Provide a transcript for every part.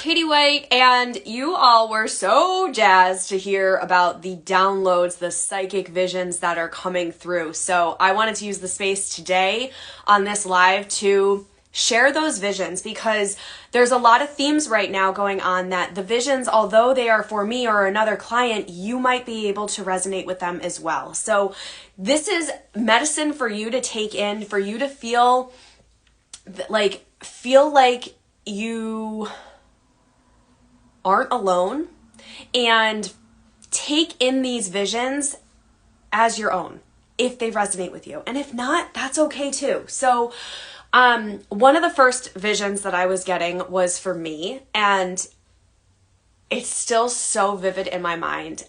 Katie White, and you all were so jazzed to hear about the downloads, the psychic visions that are coming through. So I wanted to use the space today on this live to share those visions, because there's a lot of themes right now going on that the visions, although they are for me or another client, you might be able to resonate with them as well. So this is medicine for you to take in, for you to feel like you aren't alone, and take in these visions as your own if they resonate with you. And if not, that's okay too. So one of the first visions that I was getting was for me, and it's still so vivid in my mind.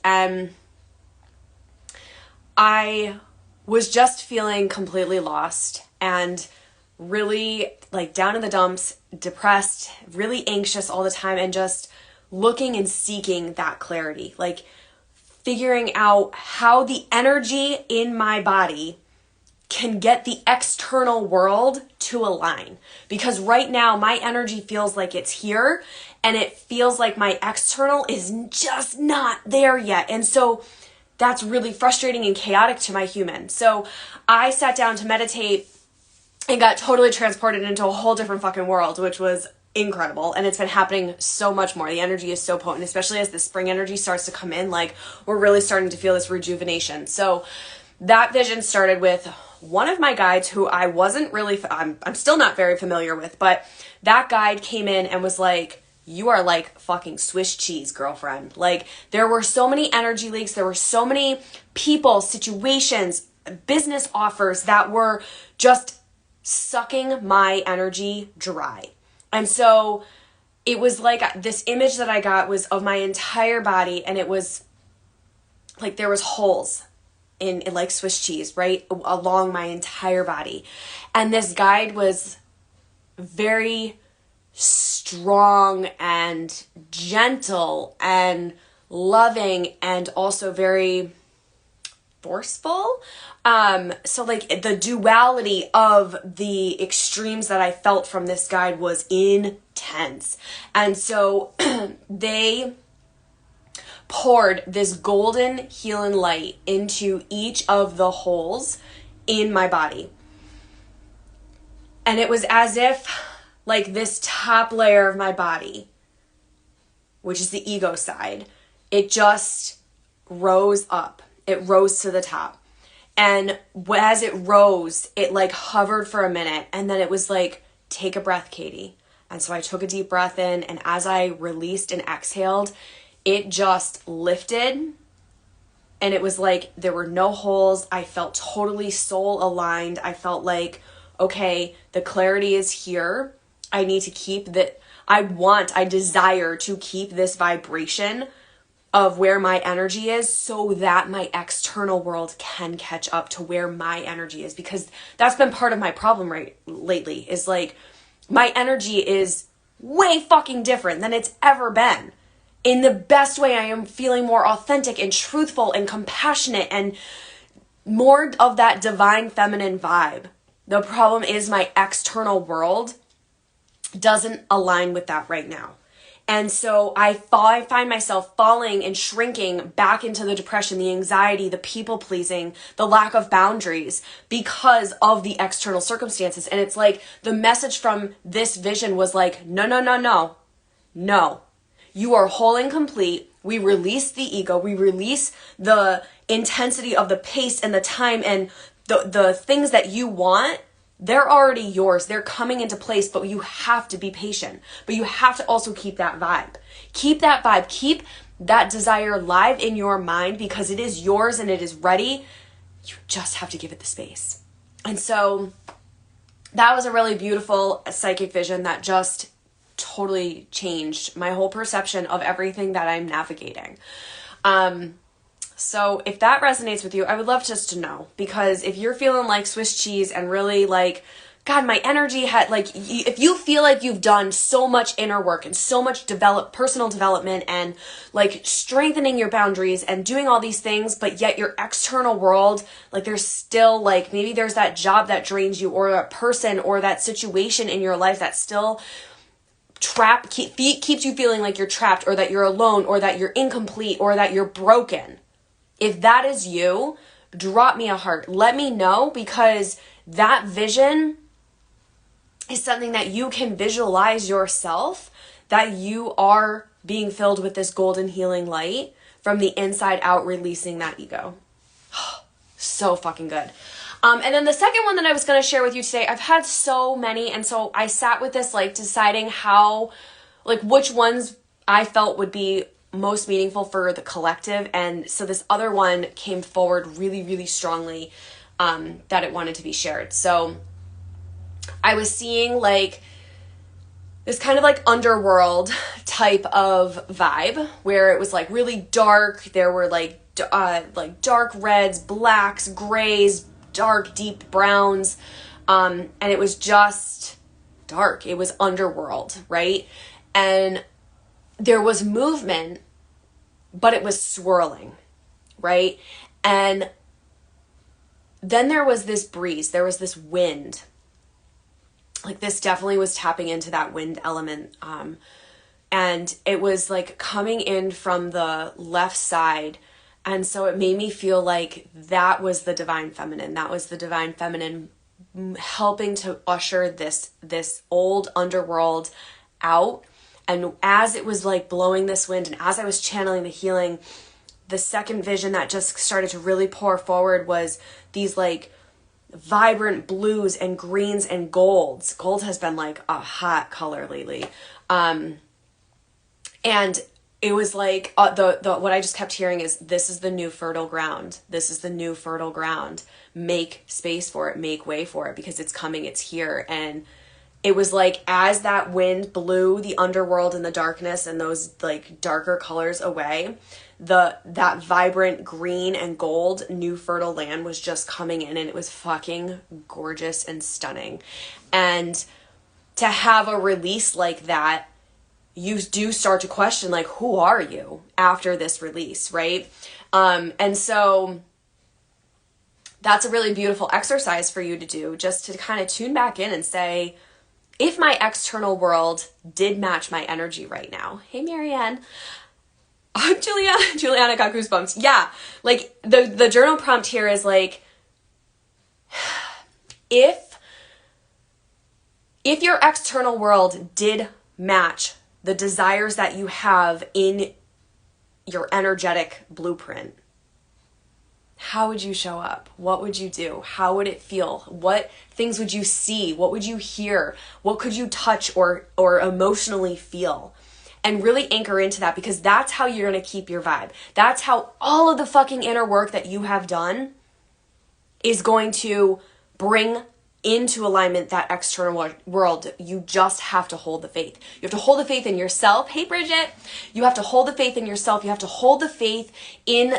I was just feeling completely lost and really like down in the dumps, depressed, really anxious all the time, and just looking and seeking that clarity, like figuring out how the energy in my body can get the external world to align. Because right now my energy feels like it's here, and it feels like my external is just not there yet. And so that's really frustrating and chaotic to my human. So I sat down to meditate and got totally transported into a whole different fucking world, which was incredible. And it's been happening so much more. The energy is so potent, especially as the spring energy starts to come in. Like, we're really starting to feel this rejuvenation. So that vision started with one of my guides who I wasn't really, I'm still not very familiar with, but that guide came in and was like, you are like fucking Swiss cheese, girlfriend. Like, there were so many energy leaks. There were so many people, situations, business offers that were just sucking my energy dry. And so it was like this image that I got was of my entire body, and it was like there was holes in like Swiss cheese, right, along my entire body. And this guide was very strong and gentle and loving, and also very forceful. So like the duality of the extremes that I felt from this guide was intense. And so they poured this golden healing light into each of the holes in my body. And it was as if like this top layer of my body, which is the ego side, it just rose up. It rose to the top. And as it rose, it like hovered for a minute, and then it was like, take a breath, Katie. And so I took a deep breath in, and as I released and exhaled, it just lifted, and it was like there were no holes. I felt totally soul aligned. I felt like, okay, the clarity is here. I need to keep that. I desire to keep this vibration of where my energy is, so that my external world can catch up to where my energy is, because that's been part of my problem lately, is like my energy is way fucking different than it's ever been. In the best way, I am feeling more authentic and truthful and compassionate and more of that divine feminine vibe. The problem is my external world doesn't align with that right now. And so I find myself falling and shrinking back into the depression, the anxiety, the people pleasing, the lack of boundaries because of the external circumstances. And it's like the message from this vision was like, no. You are whole and complete. We release the ego. We release the intensity of the pace and the time and the things that you want. They're already yours. They're coming into place, but you have to be patient. But you have to also keep that vibe. Keep that vibe. Keep that desire live in your mind, because it is yours and it is ready. You just have to give it the space. And so that was a really beautiful psychic vision that just totally changed my whole perception of everything that I'm navigating. So if that resonates with you, I would love just to know, because if you're feeling like Swiss cheese and really like, God, my energy had like, if you feel like you've done so much inner work and so much personal development and like strengthening your boundaries and doing all these things, but yet your external world, like there's still like, maybe there's that job that drains you, or a person or that situation in your life that still keeps you feeling like you're trapped, or that you're alone, or that you're incomplete, or that you're broken. If that is you, drop me a heart. Let me know, because that vision is something that you can visualize yourself, that you are being filled with this golden healing light from the inside out, releasing that ego. So fucking good. And then the second one that I was going to share with you today, I've had so many. And so I sat with this, like deciding how, like which ones I felt would be most meaningful for the collective. And so this other one came forward really, really strongly, that it wanted to be shared. So I was seeing like this kind of like underworld type of vibe where it was like really dark. There were like dark reds, blacks, grays, dark, deep browns. And it was just dark. It was underworld, right? And there was movement, but it was swirling, right? And then there was this breeze. There was this wind. Like this definitely was tapping into that wind element. And it was like coming in from the left side. And so it made me feel like that was the divine feminine. That was the divine feminine helping to usher this old underworld out. And as it was like blowing this wind, and as I was channeling the healing, the second vision that just started to really pour forward was these like vibrant blues and greens and golds. Gold has been like a hot color lately. And it was like what I just kept hearing is, this is the new fertile ground. This is the new fertile ground. Make space for it, make way for it, because it's coming, it's here. And it was like, as that wind blew the underworld and the darkness and those like darker colors away, that vibrant green and gold new fertile land was just coming in, and it was fucking gorgeous and stunning. And to have a release like that, you do start to question, like, who are you after this release, right? And so that's a really beautiful exercise for you to do, just to kind of tune back in and say, if my external world did match my energy right now. Hey, Marianne. Juliana got goosebumps. Yeah. Like the journal prompt here is like, if your external world did match the desires that you have in your energetic blueprint, how would you show up? What would you do? How would it feel? What things would you see? What would you hear? What could you touch or emotionally feel? And really anchor into that, because that's how you're going to keep your vibe. That's how all of the fucking inner work that you have done is going to bring into alignment that external world. You just have to hold the faith. You have to hold the faith in yourself. Hey, Bridget. You have to hold the faith in yourself. You have to hold the faith in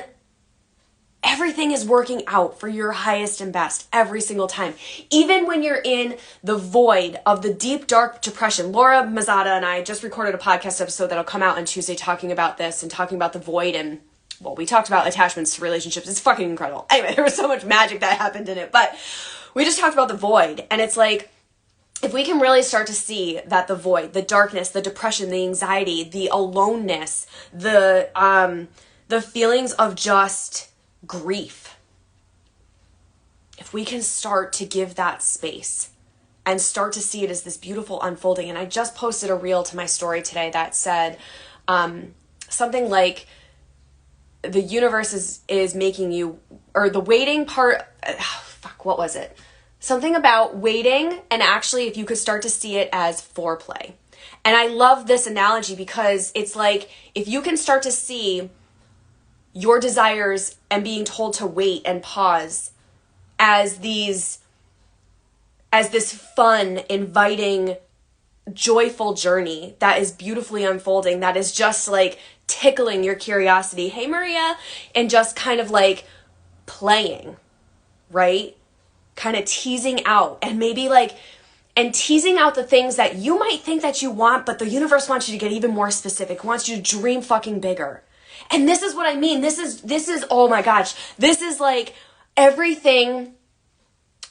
everything is working out for your highest and best every single time. Even when you're in the void of the deep, dark depression. Laura Mazzata and I just recorded a podcast episode that'll come out on Tuesday talking about this and talking about the void. And, well, we talked about attachments to relationships. It's fucking incredible. Anyway, there was so much magic that happened in it. But we just talked about the void. And it's like, if we can really start to see that the void, the darkness, the depression, the anxiety, the aloneness, the feelings of just grief, if we can start to give that space and start to see it as this beautiful unfolding. And I just posted a reel to my story today that said something like, the universe is making you, or the waiting part, what was it? Something about waiting, and actually if you could start to see it as foreplay. And I love this analogy, because it's like, if you can start to see your desires and being told to wait and pause as this fun, inviting, joyful journey that is beautifully unfolding, that is just like tickling your curiosity. Hey, Maria. And just kind of like playing, right? Kind of teasing out, and maybe like, and teasing out the things that you might think that you want, but the universe wants you to get even more specific, wants you to dream fucking bigger. And this is what I mean. This is, oh my gosh, this is like everything,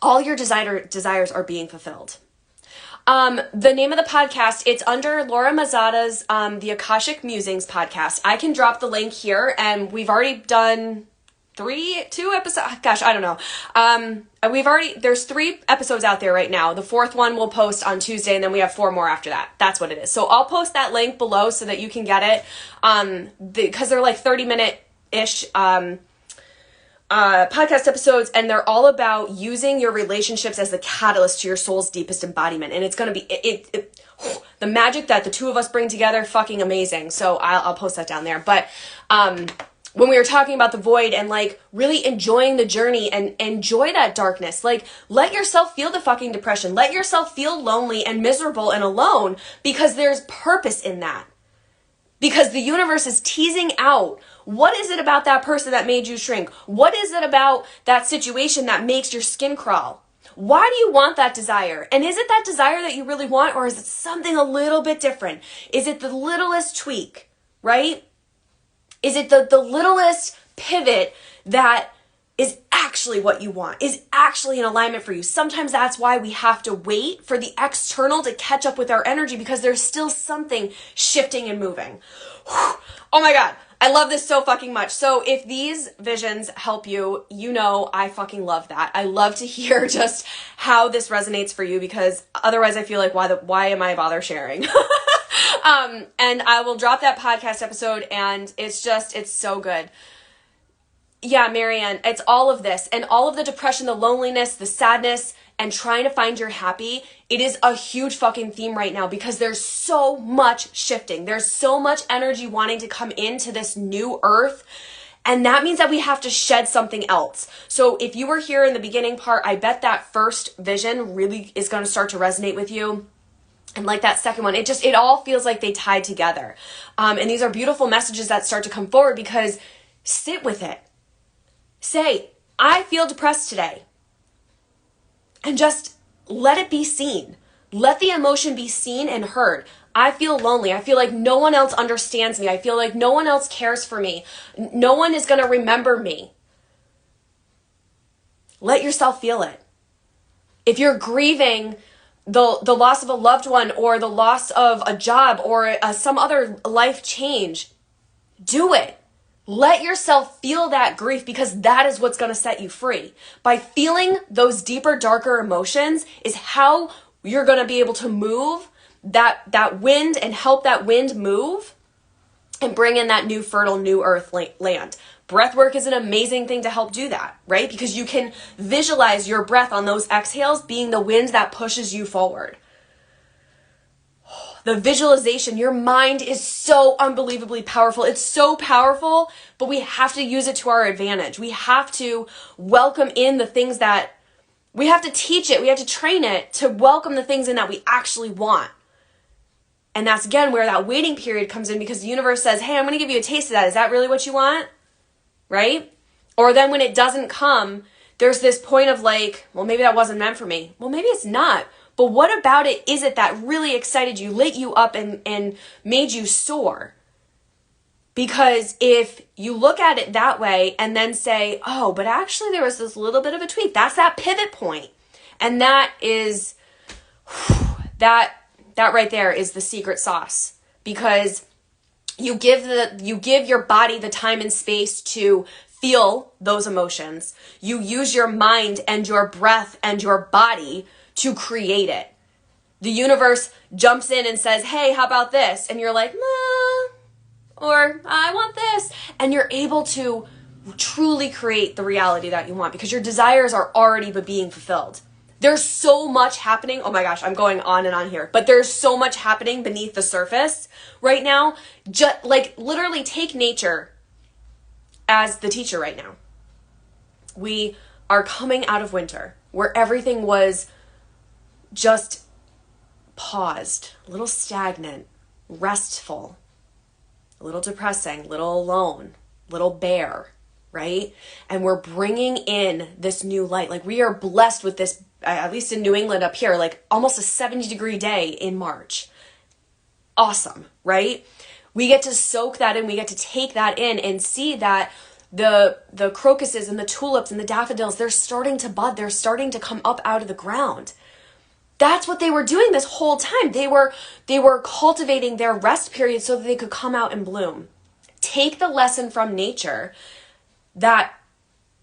all your desires are being fulfilled. The name of the podcast, it's under Laura Mazzata's the Akashic Musings podcast. I can drop the link here, and we've already done two episodes. Gosh, I don't know. There's 3 episodes out there right now. The 4th one we'll post on Tuesday, and then we have 4 more after that. That's what it is. So I'll post that link below so that you can get it. Because they're like 30-minute-ish podcast episodes, and they're all about using your relationships as the catalyst to your soul's deepest embodiment. And it's going to be the magic that the 2 of us bring together, fucking amazing. So I'll post that down there. But when we were talking about the void and like really enjoying the journey and enjoy that darkness, like let yourself feel the fucking depression, let yourself feel lonely and miserable and alone, because there's purpose in that. Because the universe is teasing out, what is it about that person that made you shrink? What is it about that situation that makes your skin crawl? Why do you want that desire? And is it that desire that you really want, or is it something a little bit different? Is it the littlest tweak, right? Is it the littlest pivot that is actually what you want, is actually in alignment for you? Sometimes that's why we have to wait for the external to catch up with our energy, because there's still something shifting and moving. Whew. Oh my God. I love this so fucking much. So if these visions help you, you know I fucking love that. I love to hear just how this resonates for you, because otherwise I feel like why am I bother sharing? And I will drop that podcast episode, and it's so good. Yeah, Marianne, it's all of this, and all of the depression, the loneliness, the sadness, and trying to find your happy. It is a huge fucking theme right now, because there's so much shifting. There's so much energy wanting to come into this new earth. And that means that we have to shed something else. So if you were here in the beginning part, I bet that first vision really is going to start to resonate with you. And like that second one, it all feels like they tied together. And these are beautiful messages that start to come forward, because sit with it. Say, I feel depressed today. And just let it be seen. Let the emotion be seen and heard. I feel lonely. I feel like no one else understands me. I feel like no one else cares for me. No one is going to remember me. Let yourself feel it. If you're grieving the loss of a loved one, or the loss of a job, or some other life change, do it. Let yourself feel that grief, because that is what's going to set you free. By feeling those deeper, darker emotions is how you're going to be able to move that wind, and help that wind move and bring in that new fertile, new earth land. Breath work is an amazing thing to help do that, right? Because you can visualize your breath on those exhales being the wind that pushes you forward. The visualization, your mind is so unbelievably powerful. It's so powerful, but we have to use it to our advantage. We have to welcome in the things that, we have to teach it, we have to train it to welcome the things in that we actually want. And that's again where that waiting period comes in, because the universe says, hey, I'm going to give you a taste of that. Is that really what you want? Right? Or then when it doesn't come, there's this point of like, well, maybe that wasn't meant for me. Well, maybe it's not. But what about it is it that really excited you, lit you up, and made you soar? Because if you look at it that way and then say, oh, but actually there was this little bit of a tweak, that's that pivot point. And that is, that right there is the secret sauce. Because you give your body the time and space to feel those emotions. You use your mind and your breath and your body to create it. The universe jumps in and says, hey, how about this? And you're like, nah, or I want this. And you're able to truly create the reality that you want, because your desires are already being fulfilled. There's so much happening. Oh my gosh, I'm going on and on here, but there's so much happening beneath the surface right now. Just like literally take nature as the teacher right now. We are coming out of winter where everything was just paused, a little stagnant, restful, a little depressing, a little alone, a little bare, right? And we're bringing in this new light. Like we are blessed with this, at least in New England up here, like almost a 70-degree day in March. Awesome, right? We get to soak that in. We get to take that in and see that the crocuses and the tulips and the daffodils, they're starting to bud. They're starting to come up out of the ground. That's what they were doing this whole time. They were cultivating their rest period so that they could come out and bloom. Take the lesson from nature that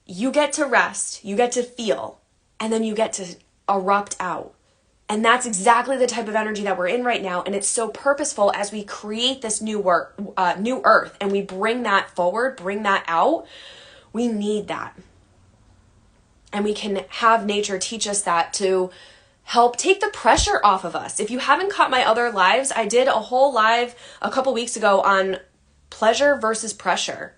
you get to rest, you get to feel, and then you get to erupt out. And that's exactly the type of energy that we're in right now. And it's so purposeful as we create this new earth and we bring that forward, bring that out. We need that. And we can have nature teach us that to help take the pressure off of us. If you haven't caught my other lives, I did a whole live a couple weeks ago on pleasure versus pressure.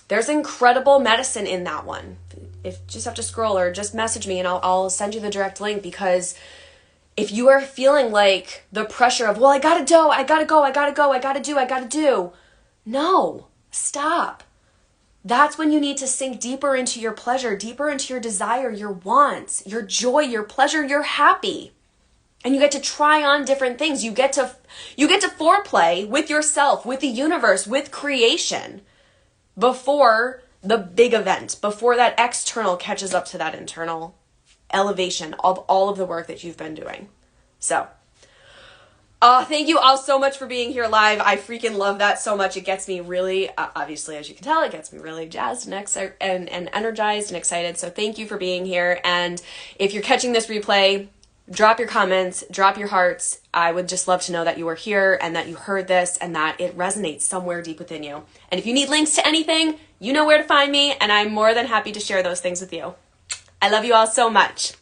There's incredible medicine in that one. If you just have to scroll or just message me and I'll send you the direct link, because if you are feeling like the pressure of, well, I gotta do, I gotta go, I gotta go, I gotta do. No, stop. That's when you need to sink deeper into your pleasure, deeper into your desire, your wants, your joy, your pleasure, your happy. And you get to try on different things. You get to foreplay with yourself, with the universe, with creation before the big event, before that external catches up to that internal elevation of all of the work that you've been doing. So, thank you all so much for being here live. I freaking love that so much. It gets me really, obviously, as you can tell, it gets me really jazzed and energized and excited. So thank you for being here. And if you're catching this replay, drop your comments, drop your hearts. I would just love to know that you were here and that you heard this and that it resonates somewhere deep within you. And if you need links to anything, you know where to find me, and I'm more than happy to share those things with you. I love you all so much.